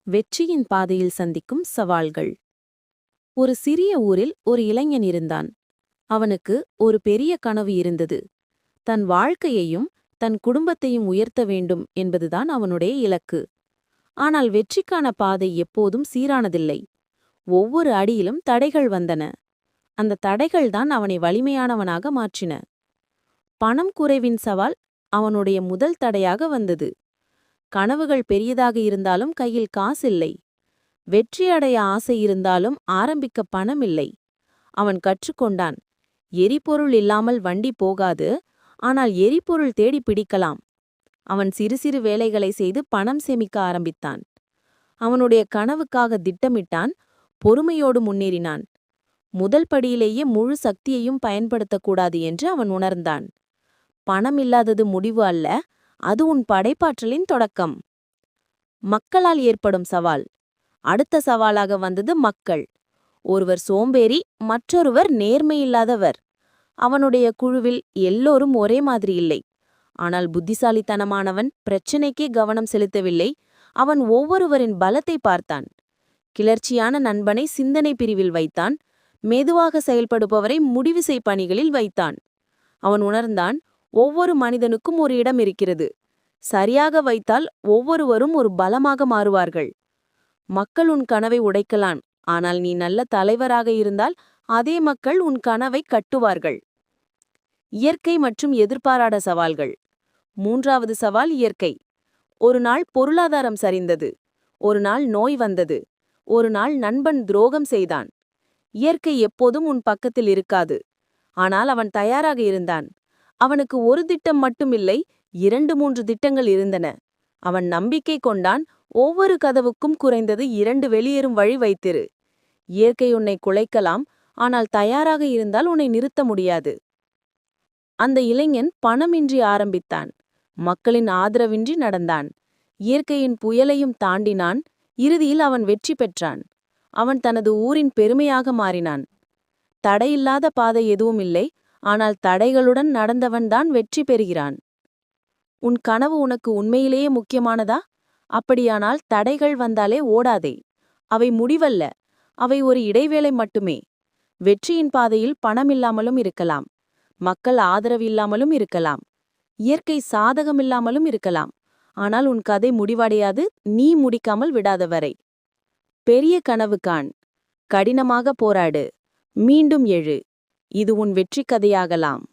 வெற்றியின் பாதையில் சந்திக்கும் சவால்கள். ஒரு சிறிய ஊரில் ஒரு இளைஞன் இருந்தான். அவனுக்கு ஒரு பெரிய கனவு இருந்தது. தன் வாழ்க்கையையும் தன் குடும்பத்தையும் உயர்த்த வேண்டும் என்பதுதான் அவனுடைய இலக்கு. ஆனால் வெற்றிக்கான பாதை எப்போதும் சீரானதில்லை. ஒவ்வொரு அடியிலும் தடைகள் வந்தன. அந்த தடைகள்தான் அவனை வலிமையானவனாக மாற்றின. பணம் குறைவின் சவால் அவனுடைய முதல் தடையாக வந்தது. கனவுகள் பெரியதாக இருந்தாலும் கையில் காசில்லை. வெற்றியடைய ஆசை இருந்தாலும் ஆரம்பிக்க பணம் இல்லை. அவன் கற்றுக்கொண்டான், எரிபொருள் இல்லாமல் வண்டி போகாது, ஆனால் எரிபொருள் தேடி பிடிக்கலாம். அவன் சிறு சிறு வேலைகளை செய்து பணம் சேமிக்க ஆரம்பித்தான். அவனுடைய கனவுக்காக திட்டமிட்டான், பொறுமையோடு முன்னேறினான். முதல் படியிலேயே முழு சக்தியையும் பயன்படுத்தக்கூடாது என்று அவன் உணர்ந்தான். பணம் இல்லாதது முடிவு அல்ல, அது உன் படைப்பாற்றலின் தொடக்கம். மக்களால் ஏற்படும் சவால். அடுத்த சவாலாக வந்தது மக்கள். ஒருவர் சோம்பேறி, மற்றொருவர் நேர்மையில்லாதவர். அவனுடைய குழுவில் எல்லோரும் ஒரே மாதிரி இல்லை. ஆனால் புத்திசாலித்தனமானவன் பிரச்சினைக்கே கவனம் செலுத்தவில்லை. அவன் ஒவ்வொருவரின் பலத்தை பார்த்தான். கிளர்ச்சியான நண்பனை சிந்தனை பிரிவில் வைத்தான். மெதுவாக செயல்படுபவரை முடிவு பணிகளில் வைத்தான். அவன் உணர்ந்தான், ஒவ்வொரு மனிதனுக்கும் ஒரு இடம் இருக்கிறது. சரியாக வைத்தால் ஒவ்வொருவரும் ஒரு பலமாக மாறுவார்கள். மக்கள் உன் கனவை உடைக்கலாம், ஆனால் நீ நல்ல தலைவராக இருந்தால் அதே மக்கள் உன் கனவை கட்டுவார்கள். இயற்கை மற்றும் எதிர்பாராத சவால்கள். மூன்றாவது சவால் இயற்கை. ஒரு நாள் பொருளாதாரம் சரிந்தது. ஒரு நாள் நோய் வந்தது. ஒரு நாள் நண்பன் துரோகம் செய்தான். இயற்கை எப்போதும் உன் பக்கத்தில் இருக்காது. ஆனால் அவன் தயாராக இருந்தான். அவனுக்கு ஒரு திட்டம் மட்டுமில்லை, 2-3 திட்டங்கள் இருந்தன. அவன் நம்பிக்கை கொண்டான், ஒவ்வொரு கதவுக்கும் குறைந்தது 2 வெளியேறும் வழி வைத்திரு. இயற்கை உன்னை குலைக்கலாம், ஆனால் தயாராக இருந்தால் உன்னை நிறுத்த முடியாது. அந்த இளைஞன் பணமின்றி ஆரம்பித்தான். மக்களின் ஆதரவின்றி நடந்தான். இயற்கையின் புயலையும் தாண்டினான். இறுதியில் அவன் வெற்றி பெற்றான். அவன் தனது ஊரின் பெருமையாக மாறினான். தடையில்லாத பாதை எதுவும் இல்லை, ஆனால் தடைகளுடன் நடந்தவன்தான் வெற்றி பெறுகிறான். உன் கனவு உனக்கு உண்மையிலேயே முக்கியமானதா? அப்படியானால் தடைகள் வந்தாலே ஓடாதே. அவை முடிவல்ல, அவை ஒரு இடைவேளை மட்டுமே. வெற்றியின் பாதையில் பணமில்லாமலும் இருக்கலாம், மக்கள் ஆதரவில்லாமலும் இருக்கலாம், இயற்கை சாதகமில்லாமலும் இருக்கலாம். ஆனால் உன் கதை முடிவடையாது, நீ முடிக்காமல் விடாதவரை. பெரிய கனவு காண், கடினமாக போராடு, மீண்டும் எழு. இது உன் வெற்றி கதையாகலாம்.